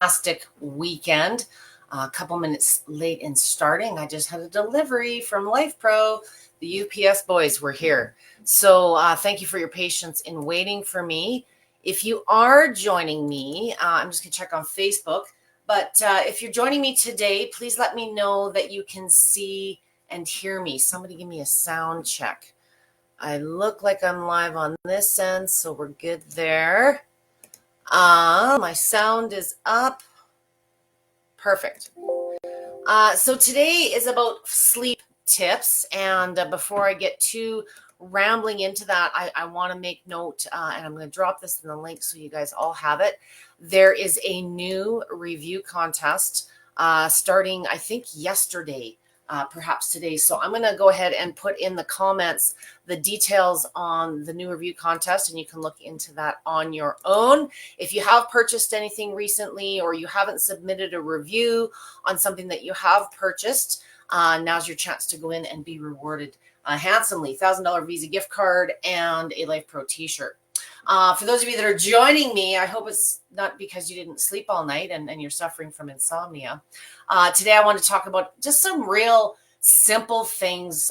fantastic weekend. A couple minutes late in starting. I just had a delivery from Life Pro. The UPS boys were here. So thank you for your patience in waiting for me. If you are joining me, I'm just going to check on Facebook. But if you're joining me today, please let me know that you can see and hear me. Somebody give me a sound check. I look like I'm live on this end, so we're good there. My sound is up. Perfect. So today is about sleep tips. And before I get too rambling into that, I want to make note, and I'm going to drop this in the link so you guys all have it. There is a new review contest starting, I think, yesterday. Perhaps today. So I'm going to go ahead and put in the comments the details on the new review contest, and you can look into that on your own. If you have purchased anything recently or you haven't submitted a review on something that you have purchased, now's your chance to go in and be rewarded handsomely. $1,000 Visa gift card and a Life Pro t-shirt. For those of you that are joining me, I hope it's not because you didn't sleep all night and you're suffering from insomnia. Today, I want to talk about just some real simple things.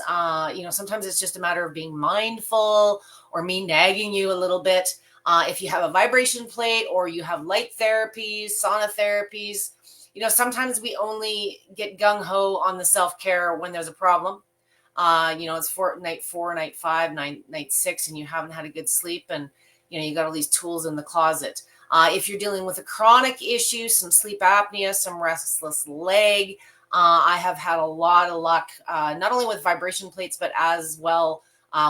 Sometimes it's just a matter of being mindful or me nagging you a little bit. If you have a vibration plate or you have light therapies, sauna therapies, sometimes we only get gung-ho on the self-care when there's a problem. It's night 4, night 5, night 6, and you haven't had a good sleep, and you got all these tools in the closet. If you're dealing with a chronic issue, some sleep apnea, some restless leg, I have had a lot of luck, not only with vibration plates, but as well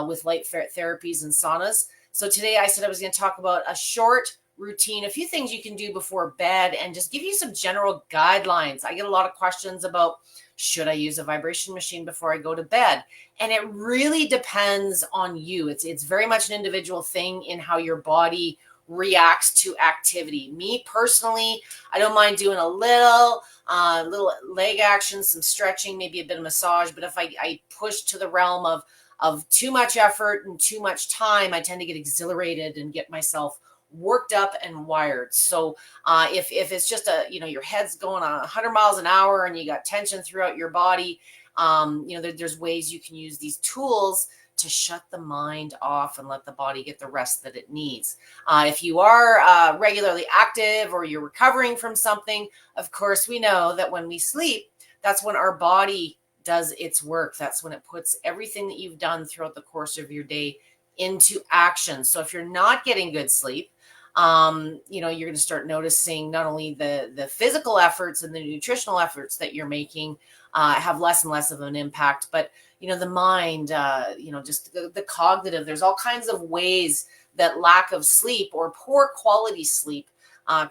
with light therapies and saunas. So today I said I was going to talk about a short routine, a few things you can do before bed, and just give you some general guidelines. I get a lot of questions about, should I use a vibration machine before I go to bed? And it really depends on you. It's very much an individual thing in how your body reacts to activity. Me personally, I don't mind doing a little leg action, some stretching, maybe a bit of massage. But if I push to the realm of too much effort and too much time, I tend to get exhilarated and get myself worked up and wired. So if it's just your head's going 100 miles an hour and you got tension throughout your body, there's ways you can use these tools to shut the mind off and let the body get the rest that it needs. If you are regularly active or you're recovering from something, of course, we know that when we sleep, that's when our body does its work. That's when it puts everything that you've done throughout the course of your day into action. So if you're not getting good sleep, you're going to start noticing not only the physical efforts and the nutritional efforts that you're making have less and less of an impact, but the mind, just the cognitive. There's all kinds of ways that lack of sleep or poor quality sleep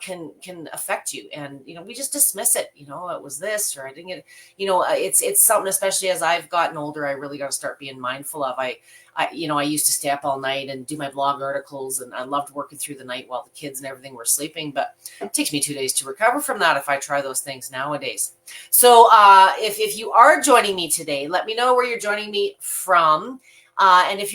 can affect you, and we just dismiss it. It was this, or I didn't get. It's something. Especially as I've gotten older, I really got to start being mindful of. I used to stay up all night and do my blog articles, and I loved working through the night while the kids and everything were sleeping. But it takes me 2 days to recover from that if I try those things nowadays. So if you are joining me today, let me know where you're joining me from. And if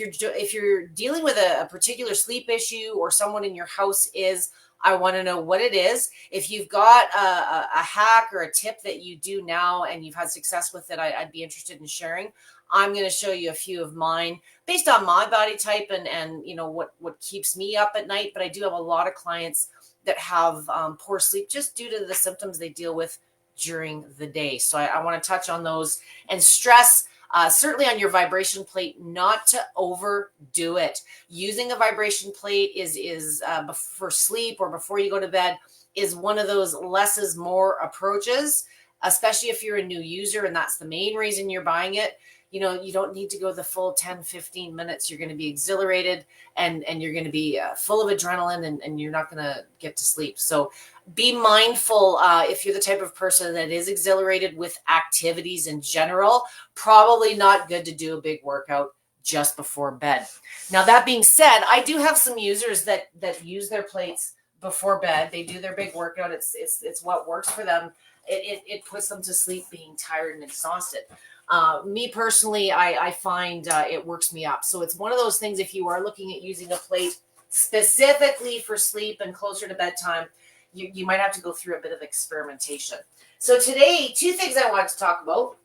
you're dealing with a particular sleep issue, or someone in your house is, I want to know what it is. If you've got a hack or a tip that you do now and you've had success with it, I'd be interested in sharing. I'm going to show you a few of mine based on my body type and what keeps me up at night. But I do have a lot of clients that have poor sleep just due to the symptoms they deal with during the day. So I want to touch on those and stress certainly on your vibration plate, not to overdo it. Using a vibration plate is for sleep or before you go to bed is one of those less is more approaches, especially if you're a new user and that's the main reason you're buying it. You don't need to go the full 10, 15 minutes. You're going to be exhilarated and you're going to be full of adrenaline and you're not going to get to sleep. So be mindful if you're the type of person that is exhilarated with activities in general, probably not good to do a big workout just before bed. Now, that being said, I do have some users that use their plates before bed. They do their big workout. It's what works for them. It puts them to sleep being tired and exhausted. Me personally, I find it works me up. So it's one of those things, if you are looking at using a plate specifically for sleep and closer to bedtime, you might have to go through a bit of experimentation. So today, two things I want to talk about.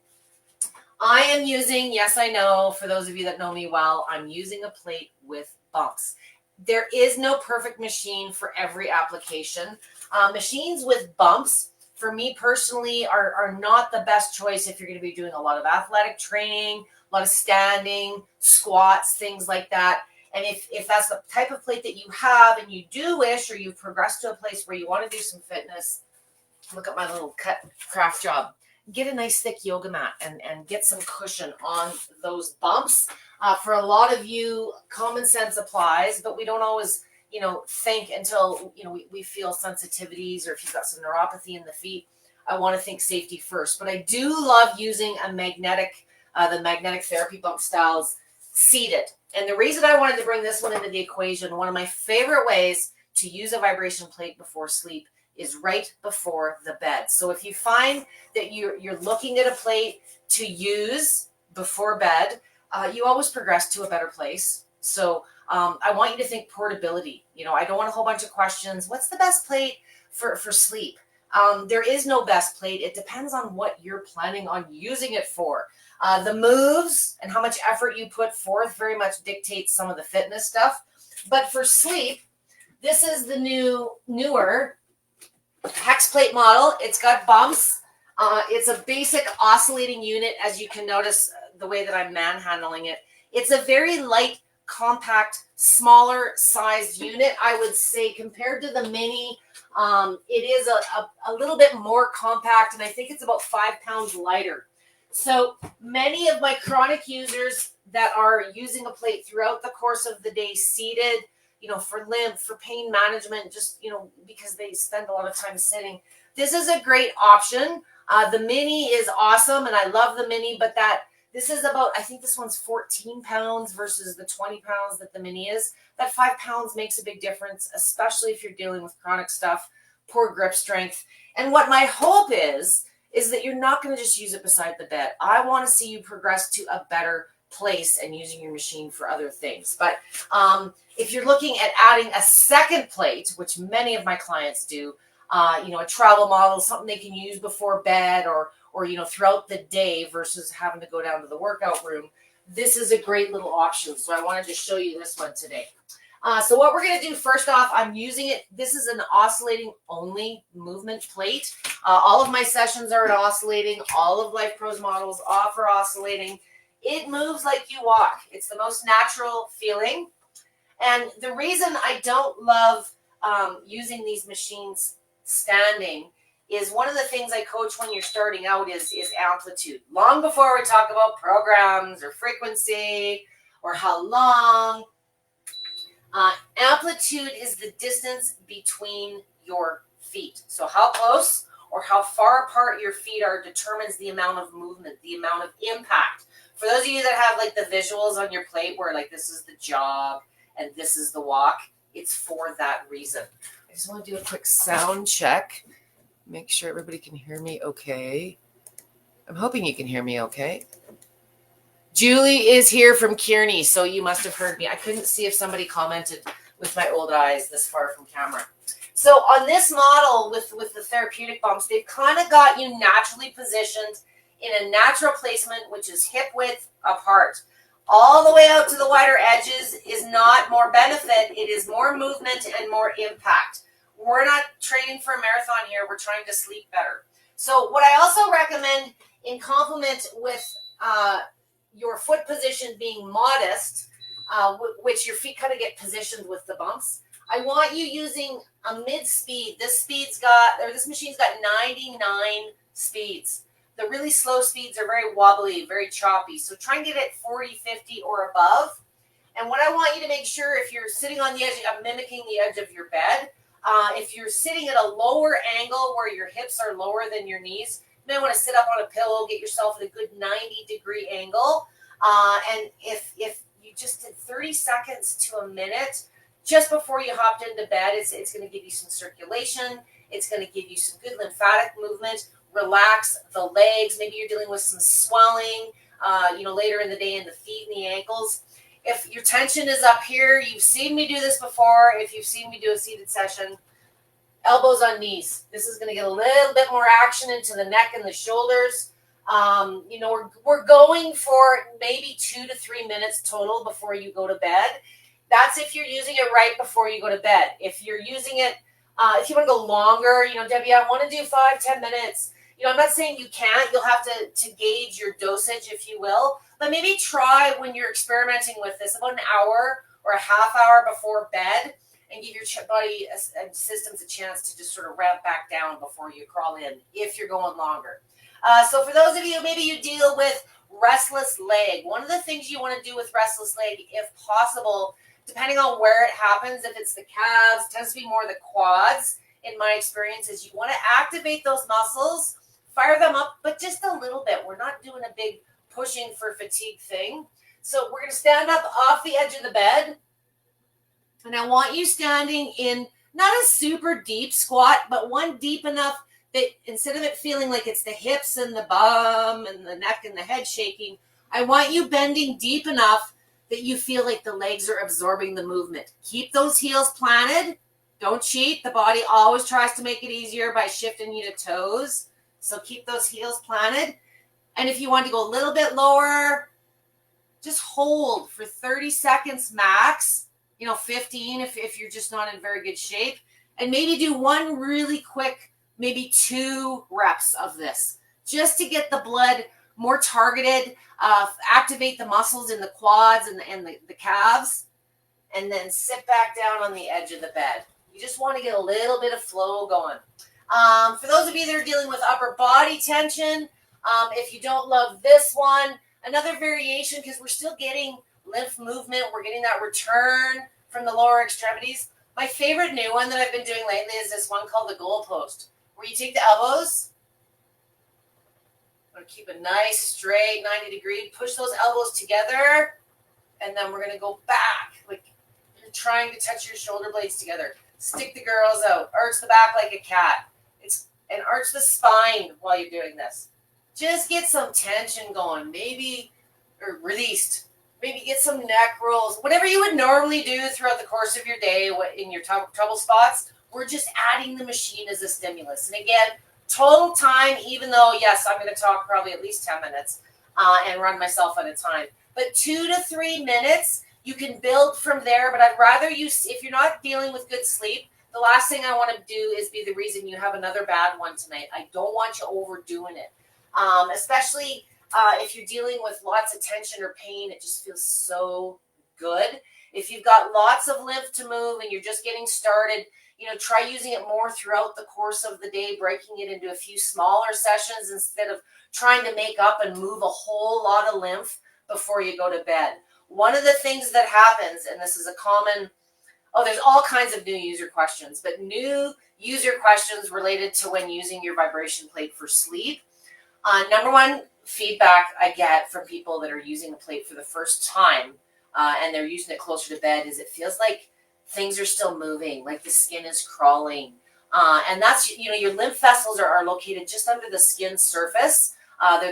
I am using, yes, I know, for those of you that know me well, I'm using a plate with bumps. There is no perfect machine for every application. Machines with bumps, for me personally, are not the best choice if you're going to be doing a lot of athletic training, a lot of standing, squats, things like that. And if that's the type of plate that you have and you do wish, or you've progressed to a place where you want to do some fitness, look at my little cut craft job. Get a nice thick yoga mat and get some cushion on those bumps. For a lot of you, common sense applies, but we don't always, think until, we feel sensitivities, or if you've got some neuropathy in the feet, I want to think safety first. But I do love using the magnetic therapy bump styles seated. And the reason I wanted to bring this one into the equation, one of my favorite ways to use a vibration plate before sleep is right before the bed. So if you find that you're looking at a plate to use before bed, you always progress to a better place. So I want you to think portability. I don't want a whole bunch of questions. What's the best plate for sleep? There is no best plate. It depends on what you're planning on using it for. The moves and how much effort you put forth very much dictates some of the fitness stuff. But for sleep, this is the newer hex plate model. It's got bumps. It's a basic oscillating unit, as you can notice the way that I'm manhandling it. It's a very light, compact, smaller sized unit, I would say, compared to the mini. It is a little bit more compact, and I think it's about 5 pounds lighter. So many of my chronic users that are using a plate throughout the course of the day seated, for lymph, for pain management, just, because they spend a lot of time sitting. This is a great option. The mini is awesome, and I love the mini, but this is about, I think this one's 14 pounds versus the 20 pounds that the mini is. That 5 pounds makes a big difference, especially if you're dealing with chronic stuff, poor grip strength. And what my hope is that you're not going to just use it beside the bed. I want to see you progress to a better place and using your machine for other things. But if you're looking at adding a second plate, which many of my clients do, a travel model, something they can use before bed or throughout the day versus having to go down to the workout room, this is a great little option. So I wanted to show you this one today. So what we're going to do first off, I'm using it. This is an oscillating only movement plate. All of my sessions are at oscillating. All of Life Pro's models offer oscillating. It moves like you walk. It's the most natural feeling. And the reason I don't love using these machines standing is one of the things I coach when you're starting out is amplitude. Long before we talk about programs or frequency or how long, amplitude is the distance between your feet. So how close or how far apart your feet are determines the amount of movement, the amount of impact. For those of you that have like the visuals on your plate where like this is the jog and this is the walk, it's for that reason. I just want to do a quick sound check. Make sure everybody can hear me okay. I'm hoping you can hear me okay. Julie is here from Kearney, so you must have heard me. I couldn't see if somebody commented with my old eyes this far from camera. So on this model with the therapeutic bumps, they've kind of got you naturally positioned in a natural placement, which is hip width apart. All the way out to the wider edges is not more benefit. It is more movement and more impact. We're not training for a marathon here. We're trying to sleep better. So what I also recommend in complement with your foot position being modest, which your feet kind of get positioned with the bumps, I want you using a mid-speed. This machine's got 99 speeds. The really slow speeds are very wobbly, very choppy. So try and get it 40, 50 or above. And what I want you to make sure, if you're sitting on the edge, I'm mimicking the edge of your bed. If you're sitting at a lower angle where your hips are lower than your knees, you may want to sit up on a pillow, get yourself at a good 90-degree angle. And if you just did 30 seconds to a minute just before you hopped into bed, it's going to give you some circulation. It's going to give you some good lymphatic movement. Relax the legs. Maybe you're dealing with some swelling, later in the day in the feet and the ankles. If your tension is up here, you've seen me do this before. If you've seen me do a seated session, elbows on knees. This is going to get a little bit more action into the neck and the shoulders. We're going for maybe 2 to 3 minutes total before you go to bed. That's if you're using it right before you go to bed. If you're using it, if you want to go longer, Debbie, I want to do 5-10 minutes. I'm not saying you can't. You'll have to gauge your dosage, if you will. But maybe try, when you're experimenting with this, about an hour or a half hour before bed, and give your body and systems a chance to just sort of ramp back down before you crawl in, if you're going longer. So for those of you, maybe you deal with restless leg. One of the things you want to do with restless leg, if possible, depending on where it happens, if it's the calves, it tends to be more the quads, in my experience, is you want to activate those muscles, fire them up, but just a little bit. We're not doing a big pushing for fatigue thing. So we're going to stand up off the edge of the bed. And I want you standing in not a super deep squat, but one deep enough that instead of it feeling like it's the hips and the bum and the neck and the head shaking, I want you bending deep enough that you feel like the legs are absorbing the movement. Keep those heels planted. Don't cheat. The body always tries to make it easier by shifting you to toes. So keep those heels planted. And if you want to go a little bit lower, just hold for 30 seconds max, 15 if you're just not in very good shape. And maybe do one really quick, maybe 2 reps of this, just to get the blood more targeted, activate the muscles in the quads and the calves, and then sit back down on the edge of the bed. You just want to get a little bit of flow going. For those of you that are dealing with upper body tension, if you don't love this one, another variation, because we're still getting lymph movement, we're getting that return from the lower extremities. My favorite new one that I've been doing lately is this one called the goalpost, where you take the elbows, I'm going to keep a nice straight 90 degree, push those elbows together, and then we're going to go back, like you're trying to touch your shoulder blades together. Stick the girls out, arch the back like a cat, and arch the spine while you're doing this. Just get some tension going, maybe, or released. Maybe get some neck rolls. Whatever you would normally do throughout the course of your day in your trouble spots, we're just adding the machine as a stimulus. And again, total time, even though, yes, I'm going to talk probably at least 10 minutes and run myself out of time. But 2 to 3 minutes, you can build from there. But I'd rather you, if you're not dealing with good sleep, the last thing I want to do is be the reason you have another bad one tonight. I don't want you overdoing it. Especially if you're dealing with lots of tension or pain, it just feels so good. If you've got lots of lymph to move and you're just getting started, try using it more throughout the course of the day, breaking it into a few smaller sessions instead of trying to make up and move a whole lot of lymph before you go to bed. One of the things that happens, and this is a common, there's all kinds of new user questions, but new user questions related to when using your vibration plate for sleep. Number one feedback I get from people that are using the plate for the first time and they're using it closer to bed is it feels like things are still moving, like the skin is crawling. And that's, your lymph vessels are located just under the skin surface.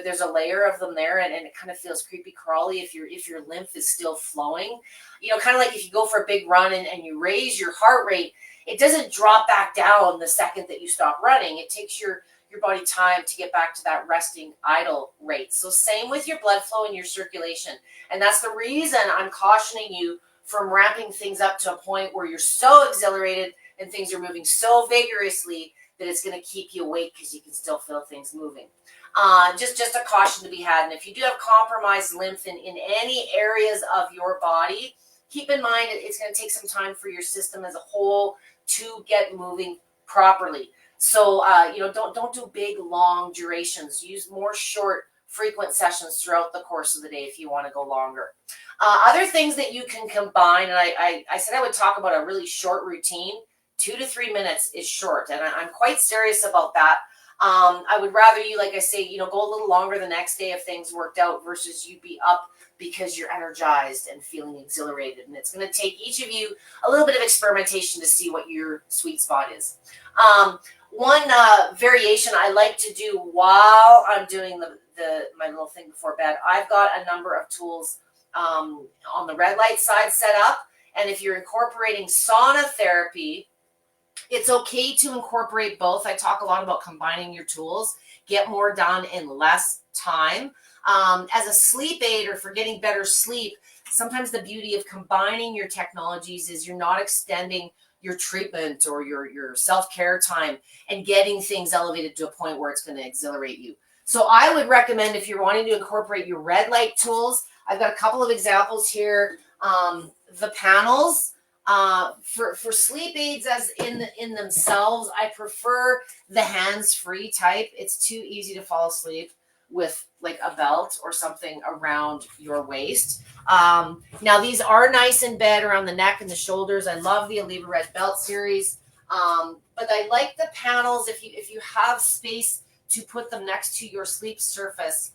There's a layer of them there, and it kind of feels creepy crawly if your lymph is still flowing. Kind of like if you go for a big run and you raise your heart rate, it doesn't drop back down the second that you stop running. It takes your body time to get back to that resting idle rate. So same with your blood flow and your circulation. And that's the reason I'm cautioning you from ramping things up to a point where you're so exhilarated and things are moving so vigorously that it's going to keep you awake because you can still feel things moving. Just a caution to be had. And if you do have compromised lymph in any areas of your body, keep in mind it's going to take some time for your system as a whole to get moving properly. So, don't do big, long durations. Use more short, frequent sessions throughout the course of the day if you want to go longer. Other things that you can combine, and I said I would talk about a really short routine. 2 to 3 minutes is short, and I'm quite serious about that. I would rather you, like I say, go a little longer the next day if things worked out versus you be up because you're energized and feeling exhilarated. And it's going to take each of you a little bit of experimentation to see what your sweet spot is. One variation I like to do while I'm doing my little thing before bed, I've got a number of tools on the red light side set up. And if you're incorporating sauna therapy, It's okay to incorporate both. I talk a lot about combining your tools, get more done in less time. As a sleep aid or for getting better sleep, sometimes the beauty of combining your technologies is you're not extending your treatment or your self-care time and getting things elevated to a point where it's going to exhilarate you. So I would recommend, if you're wanting to incorporate your red light tools, I've got a couple of examples here. The panels, for sleep aids as in themselves, I prefer the hands-free type. It's too easy to fall asleep with like a belt or something around your waist. Now these are nice in bed around the neck and the shoulders. I love the Oliva Red Belt series. But I like the panels if you have space to put them next to your sleep surface.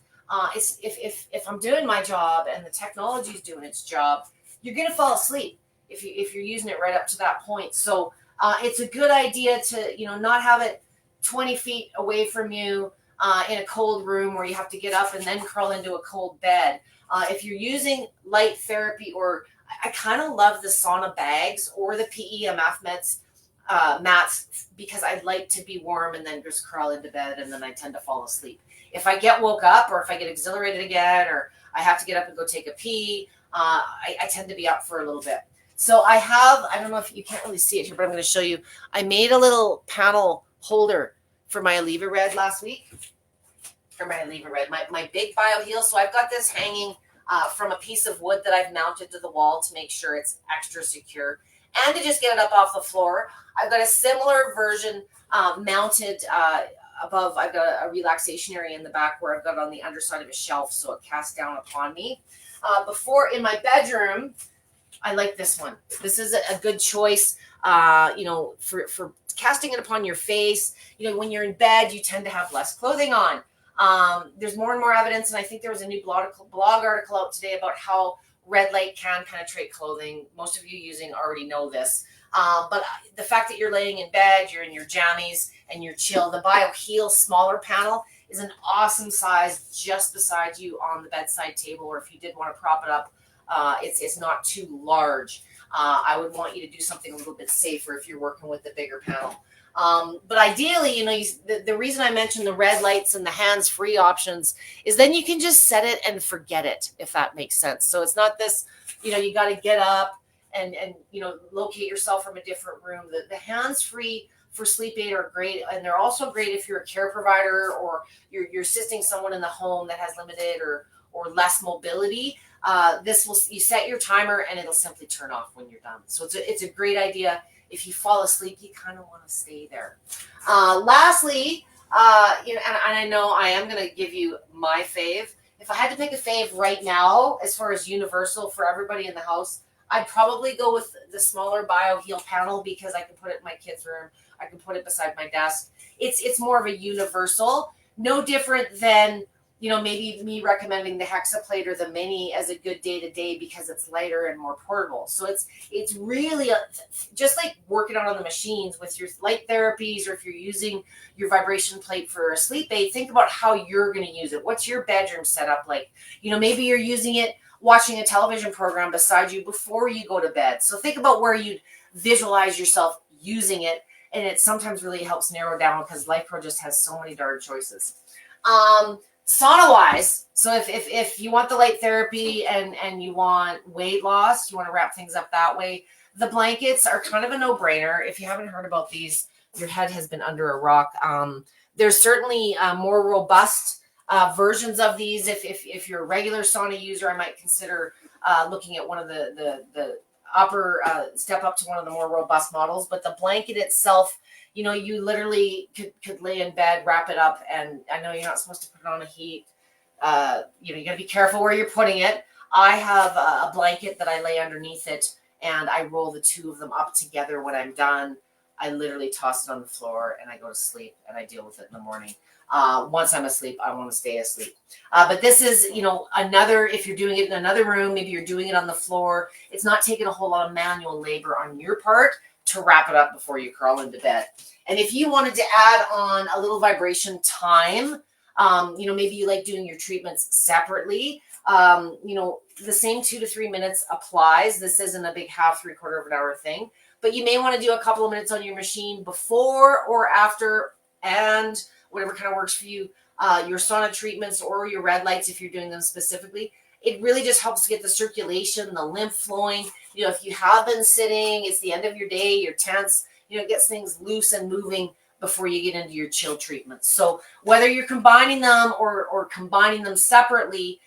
If I'm doing my job and the technology is doing its job, you're gonna fall asleep if you're using it right up to that point. So it's a good idea to not have it 20 feet away from you in a cold room where you have to get up and then crawl into a cold bed. If you're using light therapy, or I kind of love the sauna bags or the PEMF mats, because I like to be warm and then just crawl into bed, and then I tend to fall asleep. If I get woke up, or if I get exhilarated again, or I have to get up and go take a pee, I tend to be up for a little bit. So I don't know if you can't really see it here, but I'm going to show you. I made a little panel holder for my Oliva Red last week. For my Oliva Red, my big BioHeal. So I've got this hanging from a piece of wood that I've mounted to the wall to make sure it's extra secure, and to just get it up off the floor. I've got a similar version mounted above. I've got a relaxation area in the back where I've got it on the underside of a shelf so it casts down upon me. Before, in my bedroom, I like this one. This is a good choice, for casting it upon your face. When you're in bed, you tend to have less clothing on. There's more and more evidence, and I think there was a new blog article out today about how red light can penetrate clothing. Most of you already know this. But the fact that you're laying in bed, you're in your jammies, and you're chill, the BioHeal smaller panel is an awesome size just beside you on the bedside table, or if you did want to prop it up, it's not too large. I would want you to do something a little bit safer if you're working with the bigger panel. But ideally, the reason I mentioned the red lights and the hands-free options is then you can just set it and forget it, if that makes sense. So it's not this, you got to get up and locate yourself from a different room. The hands-free for sleep aid are great, and they're also great if you're a care provider or you're assisting someone in the home that has limited or less mobility. You set your timer and it'll simply turn off when you're done. So it's a great idea. If you fall asleep, you kind of want to stay there. Lastly, and I know I am going to give you my fave. If I had to pick a fave right now, as far as universal for everybody in the house, I'd probably go with the smaller BioHeal panel, because I can put it in my kids' room. I can put it beside my desk. It's more of a universal, no different than maybe me recommending the Hexaplate or the Mini as a good day-to-day, because it's lighter and more portable. So it's really just like working out on the machines with your light therapies, or if you're using your vibration plate for a sleep aid, think about how you're going to use it. What's your bedroom setup like? Maybe you're using it watching a television program beside you before you go to bed. So think about where you'd visualize yourself using it, and it sometimes really helps narrow down, because LifePro just has so many darn choices. Sauna wise, so if you want the light therapy and you want weight loss, you want to wrap things up that way, the blankets are kind of a no-brainer. If you haven't heard about these, your head has been under a rock. There's certainly more robust versions of these. If you're a regular sauna user, I might consider looking at one of the upper step up to one of the more robust models. But the blanket itself, you literally could lay in bed, wrap it up, and I know you're not supposed to put it on a heat. You got to be careful where you're putting it. I have a blanket that I lay underneath it, and I roll the two of them up together. When I'm done, I literally toss it on the floor, and I go to sleep, and I deal with it in the morning. Once I'm asleep, I want to stay asleep. But this is, another, if you're doing it in another room, maybe you're doing it on the floor, it's not taking a whole lot of manual labor on your part to wrap it up before you crawl into bed. And if you wanted to add on a little vibration time, maybe you like doing your treatments separately, the same 2 to 3 minutes applies. This isn't a big half, 3/4 of an hour thing. but you may want to do a couple of minutes on your machine before or after, and whatever kind of works for you, your sauna treatments or your red lights if you're doing them specifically. It really just helps get the circulation, the lymph flowing. If you have been sitting, it's the end of your day, you're tense, it gets things loose and moving before you get into your chill treatments. So whether you're combining them or combining them separately,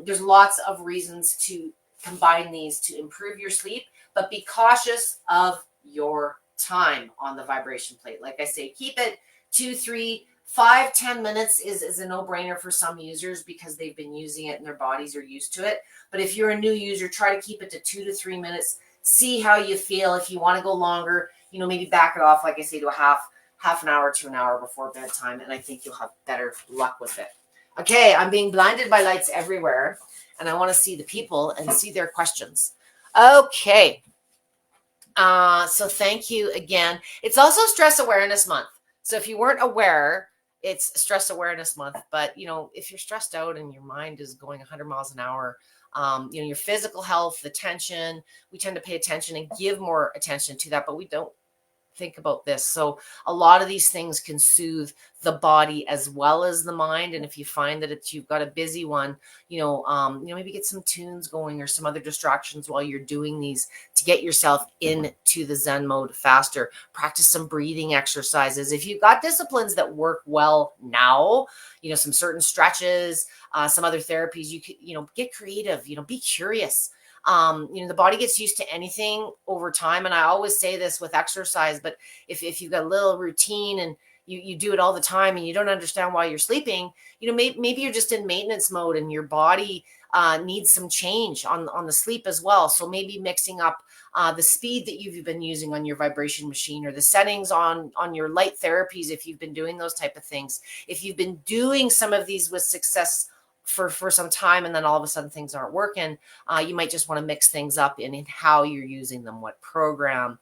there's lots of reasons to combine these to improve your sleep, but be cautious of your time on the vibration plate. Like I say, keep it 2, 3, 5, 10 minutes is a no-brainer for some users because they've been using it and their bodies are used to it. But if you're a new user, try to keep it to 2 to 3 minutes. See how you feel. If you want to go longer, maybe back it off, like I say, to a half an hour to an hour before bedtime, and I think you'll have better luck with it. Okay, I'm being blinded by lights everywhere, and I want to see the people and see their questions. Okay. So thank you again. It's also Stress Awareness Month. So if you weren't aware, it's Stress Awareness Month. But, if you're stressed out and your mind is going 100 miles an hour, your physical health, the tension, we tend to pay attention and give more attention to that, but we don't think about this. So a lot of these things can soothe the body as well as the mind. And if you find that you've got a busy one, maybe get some tunes going or some other distractions while you're doing these to get yourself into the Zen mode faster. Practice some breathing exercises. If you've got disciplines that work well now, some certain stretches, some other therapies, you could, get creative, be curious. The body gets used to anything over time. And I always say this with exercise, but if you've got a little routine and you do it all the time and you don't understand why you're sleeping, maybe you're just in maintenance mode and your body needs some change on the sleep as well. So maybe mixing up the speed that you've been using on your vibration machine or the settings on your light therapies, if you've been doing those type of things. If you've been doing some of these with success for some time and then all of a sudden things aren't working, you might just want to mix things up in how you're using them, what program,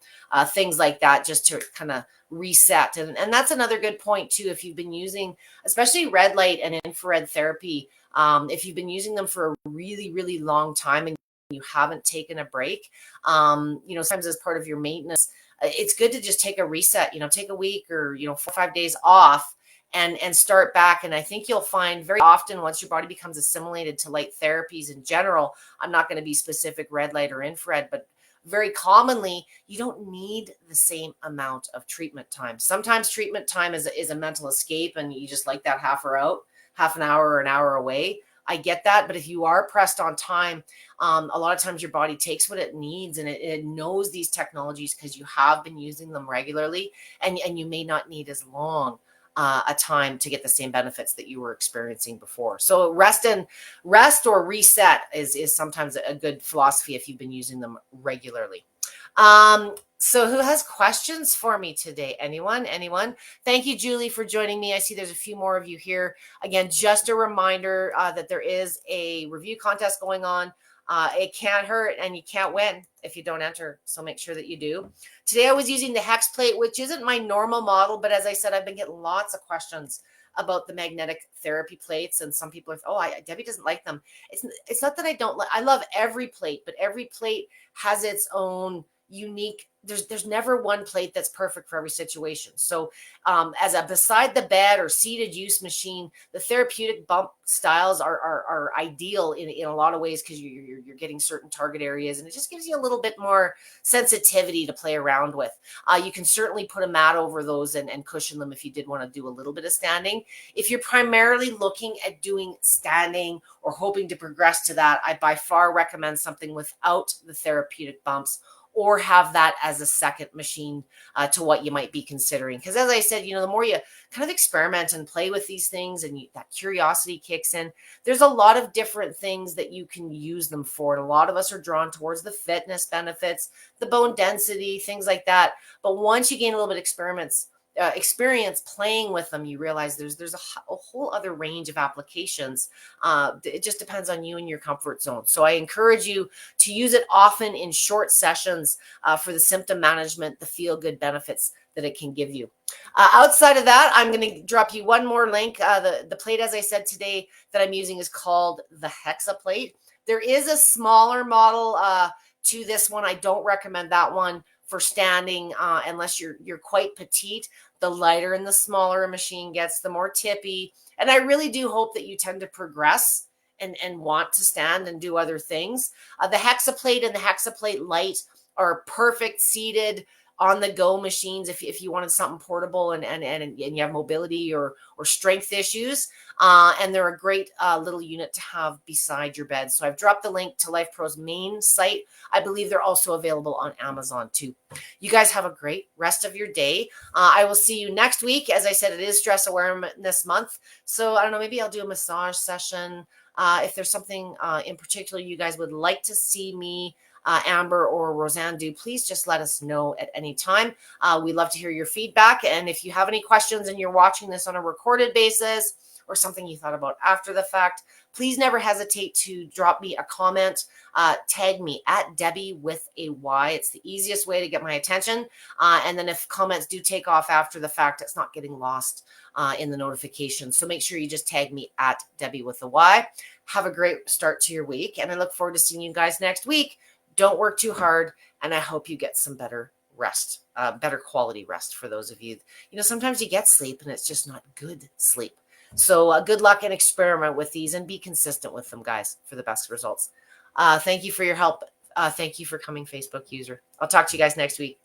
things like that, just to kind of reset. And that's another good point too. If you've been using, especially red light and infrared therapy, if you've been using them for a really, really long time and you haven't taken a break, sometimes as part of your maintenance, it's good to just take a reset, take a week or, 4 or 5 days off and start back. And I think you'll find very often once your body becomes assimilated to light therapies in general, I'm not going to be specific red light or infrared, but very commonly, you don't need the same amount of treatment time. Sometimes treatment time is a mental escape and you just like that half an hour or an hour away. I get that. But if you are pressed on time, a lot of times your body takes what it needs and it knows these technologies because you have been using them regularly and you may not need as long a time to get the same benefits that you were experiencing before. So rest or reset is sometimes a good philosophy if you've been using them regularly. So who has questions for me today? Anyone? Thank you, Julie, for joining me. I see there's a few more of you here. Again, just a reminder that there is a review contest going on. It can't hurt and you can't win if you don't enter. So make sure that you do. Today I was using the hex plate, which isn't my normal model, but as I said, I've been getting lots of questions about the magnetic therapy plates. And some people are, Debbie doesn't like them. It's not that I don't like, I love every plate, but every plate has its own unique, there's never one plate that's perfect for every situation. So as a beside the bed or seated use machine, the therapeutic bump styles are ideal in a lot of ways because you're getting certain target areas and it just gives you a little bit more sensitivity to play around with. You can certainly put a mat over those and cushion them if you did want to do a little bit of standing. If you're primarily looking at doing standing or hoping to progress to that, I by far recommend something without the therapeutic bumps, or have that as a second machine to what you might be considering. Because as I said, the more you kind of experiment and play with these things and that curiosity kicks in, there's a lot of different things that you can use them for. And a lot of us are drawn towards the fitness benefits, the bone density, things like that. But once you gain a little bit of experience playing with them, you realize there's a whole other range of applications. It just depends on you and your comfort zone. So I encourage you to use it often in short sessions for the symptom management, the feel-good benefits that it can give you. Outside of that, I'm going to drop you one more link. The plate, as I said today, that I'm using is called the Hexa plate. There is a smaller model to this one. I don't recommend that one for standing, unless you're quite petite. The lighter and the smaller a machine gets, the more tippy. And I really do hope that you tend to progress and want to stand and do other things. The Hexaplate and the Hexaplate Lite are perfect seated on the go machines if you wanted something portable and you have mobility or strength issues. And they're a great little unit to have beside your bed. So I've dropped the link to Life Pro's main site. I believe they're also available on Amazon too. You guys have a great rest of your day. I will see you next week. As I said, it is Stress Awareness Month. So I don't know, maybe I'll do a massage session. If there's something in particular you guys would like to see me, Amber or Roseanne do, please just let us know at any time. We love to hear your feedback. And if you have any questions and you're watching this on a recorded basis or something you thought about after the fact, please never hesitate to drop me a comment. Tag me at Debbie with a Y. It's the easiest way to get my attention. And then if comments do take off after the fact, it's not getting lost in the notifications. So make sure you just tag me at Debbie with a Y. Have a great start to your week. And I look forward to seeing you guys next week. Don't work too hard. And I hope you get some better rest, better quality rest for those of you. Sometimes you get sleep and it's just not good sleep. So good luck and experiment with these and be consistent with them, guys, for the best results. Thank you for your help. Thank you for coming, Facebook user. I'll talk to you guys next week.